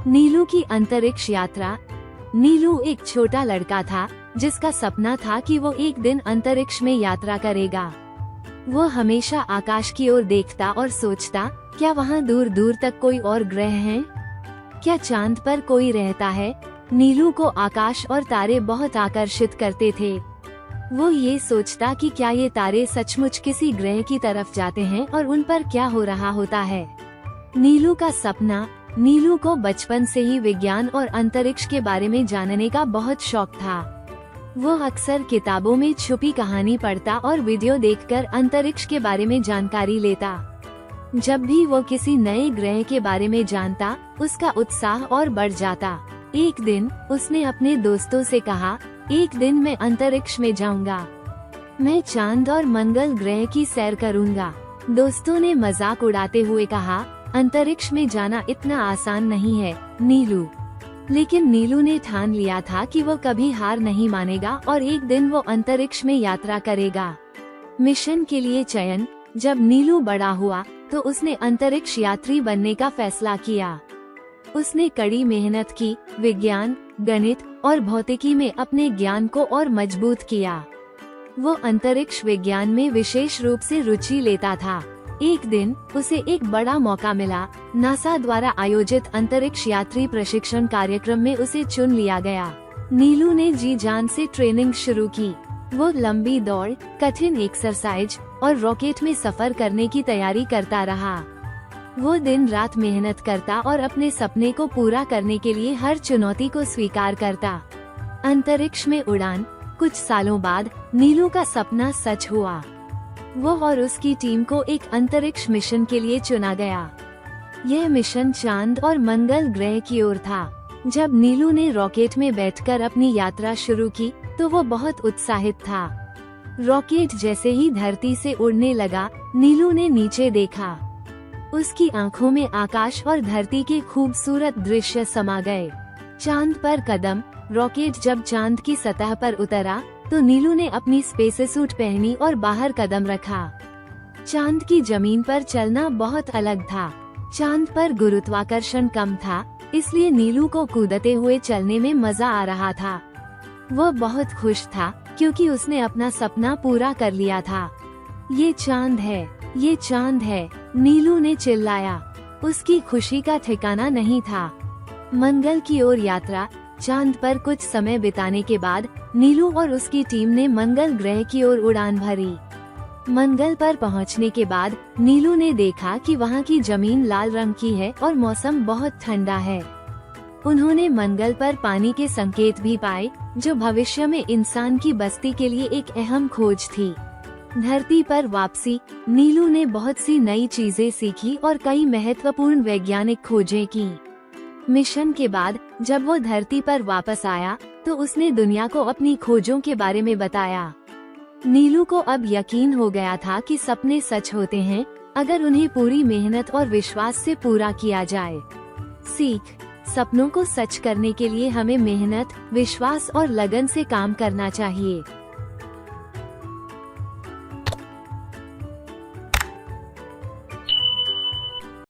नीलू की अंतरिक्ष यात्रा। नीलू एक छोटा लड़का था जिसका सपना था कि वो एक दिन अंतरिक्ष में यात्रा करेगा। वो हमेशा आकाश की ओर देखता और सोचता, क्या वहाँ दूर दूर तक कोई और ग्रह हैं? क्या चांद पर कोई रहता है? नीलू को आकाश और तारे बहुत आकर्षित करते थे। वो ये सोचता कि क्या ये तारे सचमुच किसी ग्रह की तरफ जाते हैं और उन पर क्या हो रहा होता है। नीलू का सपना। नीलू को बचपन से ही विज्ञान और अंतरिक्ष के बारे में जानने का बहुत शौक था। वो अक्सर किताबों में छुपी कहानी पढ़ता और वीडियो देखकर अंतरिक्ष के बारे में जानकारी लेता। जब भी वो किसी नए ग्रह के बारे में जानता, उसका उत्साह और बढ़ जाता। एक दिन उसने अपने दोस्तों से कहा, एक दिन मैं अंतरिक्ष में जाऊंगा। मैं चांद और मंगल ग्रह की सैर करूंगा। दोस्तों ने मजाक उड़ाते हुए कहा, अंतरिक्ष में जाना इतना आसान नहीं है नीलू। लेकिन नीलू ने ठान लिया था कि वो कभी हार नहीं मानेगा और एक दिन वो अंतरिक्ष में यात्रा करेगा। मिशन के लिए चयन। जब नीलू बड़ा हुआ तो उसने अंतरिक्ष यात्री बनने का फैसला किया। उसने कड़ी मेहनत की, विज्ञान, गणित और भौतिकी में अपने ज्ञान को और मजबूत किया। वो अंतरिक्ष विज्ञान में विशेष रूप से रुचि लेता था। एक दिन उसे एक बड़ा मौका मिला। नासा द्वारा आयोजित अंतरिक्ष यात्री प्रशिक्षण कार्यक्रम में उसे चुन लिया गया। नीलू ने जी जान से ट्रेनिंग शुरू की। वो लंबी दौड़, कठिन एक्सरसाइज और रॉकेट में सफर करने की तैयारी करता रहा। वो दिन रात मेहनत करता और अपने सपने को पूरा करने के लिए हर चुनौती को स्वीकार करता। अंतरिक्ष में उड़ान। कुछ सालों बाद नीलू का सपना सच हुआ। वो और उसकी टीम को एक अंतरिक्ष मिशन के लिए चुना गया। यह मिशन चांद और मंगल ग्रह की ओर था। जब नीलू ने रॉकेट में बैठकर अपनी यात्रा शुरू की तो वो बहुत उत्साहित था। रॉकेट जैसे ही धरती से उड़ने लगा, नीलू ने नीचे देखा। उसकी आंखों में आकाश और धरती के खूबसूरत दृश्य समा गए। चांद पर कदम। रॉकेट जब चांद की सतह पर उतरा तो नीलू ने अपनी स्पेससूट पहनी और बाहर कदम रखा। चांद की जमीन पर चलना बहुत अलग था। चांद पर गुरुत्वाकर्षण कम था, इसलिए नीलू को कूदते हुए चलने में मजा आ रहा था। वो बहुत खुश था क्योंकि उसने अपना सपना पूरा कर लिया था। ये चांद है, ये चांद है, नीलू ने चिल्लाया। उसकी खुशी का ठिकाना नहीं था। मंगल की ओर यात्रा। चांद पर कुछ समय बिताने के बाद नीलू और उसकी टीम ने मंगल ग्रह की ओर उड़ान भरी। मंगल पर पहुंचने के बाद नीलू ने देखा कि वहां की जमीन लाल रंग की है और मौसम बहुत ठंडा है। उन्होंने मंगल पर पानी के संकेत भी पाए, जो भविष्य में इंसान की बस्ती के लिए एक अहम खोज थी। धरती पर वापसी। नीलू ने बहुत सी नई चीजें सीखी और कई महत्वपूर्ण वैज्ञानिक खोजें की। मिशन के बाद जब वो धरती पर वापस आया तो उसने दुनिया को अपनी खोजों के बारे में बताया। नीलू को अब यकीन हो गया था कि सपने सच होते हैं अगर उन्हें पूरी मेहनत और विश्वास से पूरा किया जाए। सीख। सपनों को सच करने के लिए हमें मेहनत, विश्वास और लगन से काम करना चाहिए।